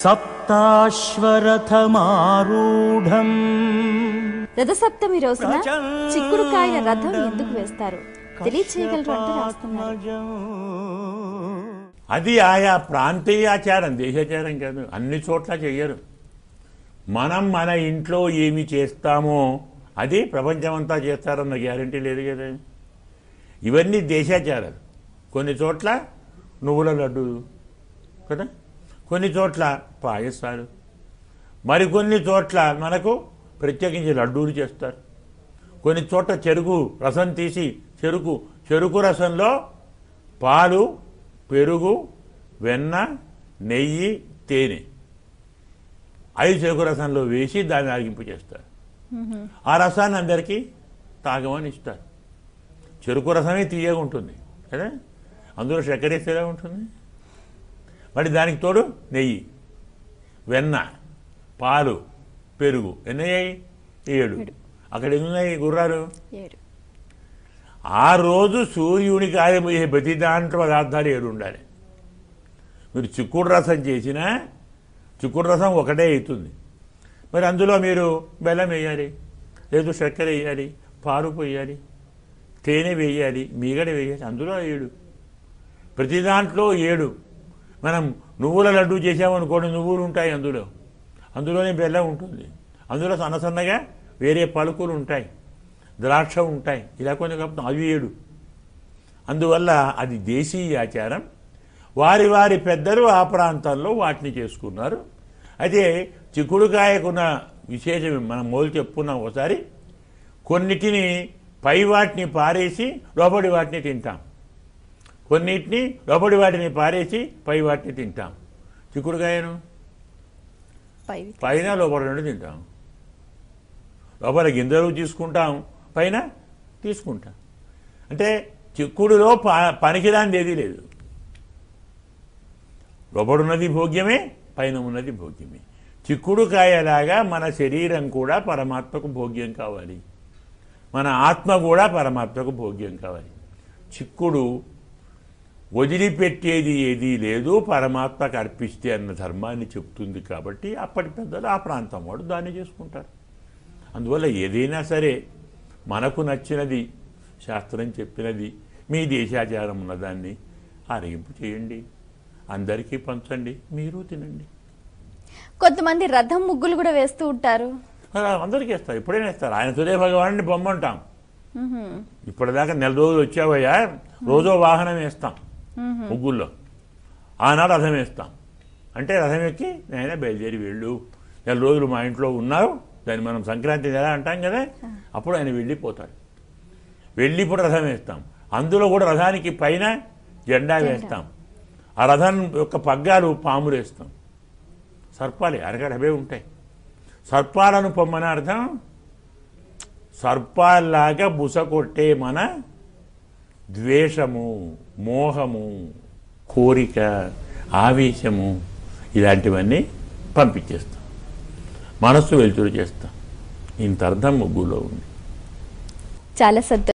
సప్తాశ్వరథమారూఢం. రథసప్తమి రోజున చిక్కుడుకాయల రథం ఎందుకు వేస్తారు తెలియచేయగలరు అంటూ రాస్తున్నారు. అది ఆయా ప్రాంతీయ ఆచారం, దేశాచారం కాదు. అన్ని చోట్ల చెయ్యరు. మనం మన ఇంట్లో ఏమి చేస్తామో అది ప్రపంచమంతా చేస్తారన్న గ్యారంటీ లేదు కదా. ఇవన్నీ దేశాచారాలు. కొన్ని చోట్ల నువ్వుల లడ్డు కదా, కొన్ని చోట్ల పాయసాలు, మరికొన్ని చోట్ల మనకు ప్రత్యేకించి లడ్డూలు చేస్తారు. కొన్ని చోట్ల చెరుకు రసం తీసి చెరుకు రసంలో పాలు, పెరుగు, వెన్న, నెయ్యి, తేనె 5 చెరుకు రసంలో వేసి దాన్ని ఆగింపు చేస్తారు. ఆ రసాన్ని అందరికీ తాగమని ఇస్తారు. చెరుకు రసమే తీయగా ఉంటుంది కదా, అందులో చక్కెర వేస్తే ఎలా ఉంటుంది. మరి దానికి తోడు నెయ్యి, వెన్న, పాలు, పెరుగు ఎన్నయ్యాయి 7. అక్కడ ఎన్నున్నాయి గుర్రాలు 7. ఆ రోజు సూర్యునికి ఆరిపోయే ప్రతి దాంట్లో పదార్థాలు 7 ఉండాలి. మీరు చిక్కుడు రసం చేసినా చిక్కుడు రసం ఒకటే అవుతుంది. మరి అందులో మీరు బెల్లం వేయాలి, లేదు చక్కెర వేయాలి, పాలు పోయాలి, తేనె వేయాలి, మీగడ వేయాలి, అందులో 7. ప్రతి దాంట్లో 7. మనం నువ్వుల లడ్డు చేసామనుకోండి, నువ్వులు ఉంటాయి అందులోనే బెల్లం ఉంటుంది, అందులో సన్నసన్నగా వేరే పలుకులు ఉంటాయి, ద్రాక్ష ఉంటాయి, ఇలా కొన్ని కలుపుతాం, అవి 7. అందువల్ల అది దేశీయ ఆచారం. వారి వారి పెద్దలు ఆ ప్రాంతాల్లో వాటిని చేసుకున్నారు. అయితే చిక్కుడుకాయకున్న విశేషం మనం మొదలు చెప్పుకున్నాం ఒకసారి. కొన్నిటిని పై వాటిని పారేసి లోపలి వాటిని తింటాం, కొన్నిటిని లోపలి వాటిని పారేసి పై వాటిని తింటాం. చిక్కుడుకాయను పైన లోపల రెండు తింటాం. లోపల గింజలు తీసుకుంటాం, పైన తీసుకుంటాం. అంటే చిక్కుడులో పనికిరానిది ఏదీ లేదు. లోపడున్నది భోగ్యమే, పైన ఉన్నది భోగ్యమే. చిక్కుడుకాయలాగా మన శరీరం కూడా పరమాత్మకు భోగ్యం కావాలి, మన ఆత్మ కూడా పరమాత్మకు భోగ్యం కావాలి. చిక్కుడు వదిలిపెట్టేది ఏదీ లేదు, పరమాత్మకు అర్పిస్తే అన్న ధర్మాన్ని చెప్తుంది. కాబట్టి అప్పటి పెద్దలు ఆ ప్రాంతం వాడు దాన్ని చేసుకుంటారు. అందువల్ల ఏదైనా సరే మనకు నచ్చినది, శాస్త్రం చెప్పినది, మీ దేశాచారం ఉన్నదాన్ని ఆరగింపు చేయండి, అందరికీ పంచండి, మీరు తినండి. కొంతమంది రథం ముగ్గులు కూడా వేస్తూ ఉంటారు. అందరికీ వేస్తారు, ఎప్పుడైనా వేస్తారు. ఆయన సూర్య భగవాన్ని బొమ్మ అంటాం. ఇప్పటిదాకా 4 రోజులు వచ్చావయ్యా, రోజో వాహనం వేస్తాం ముగ్గుల్లో. ఆనాడు రథం వేస్తాం అంటే రథం ఎక్కి నేనే బయలుదేరి వెళ్ళు, 4 రోజులు మా ఇంట్లో ఉన్నావు, దాన్ని మనం సంక్రాంతి నెల అంటాం కదా, అప్పుడు ఆయన వెళ్ళిపోతాడు. వెళ్ళిప్పుడు రథం వేస్తాం. అందులో కూడా రథానికి పైన జెండా వేస్తాం. ఆ రథం యొక్క పగ్గాలు పాములు వేస్తాం. సర్పాలే అరగడవే ఉంటాయి. సర్పాలను పొమ్మని అర్థం, సర్పాల్లాగా బుస కొట్టే మన ద్వేషము, మోహము, కోరిక, ఆవేశము ఇలాంటివన్నీ పంపించేస్తాం, మనస్సు వెలుతురు చేస్తాం. ఇంత అర్థం ముగ్గులో ఉంది. చాలా సంతోషం.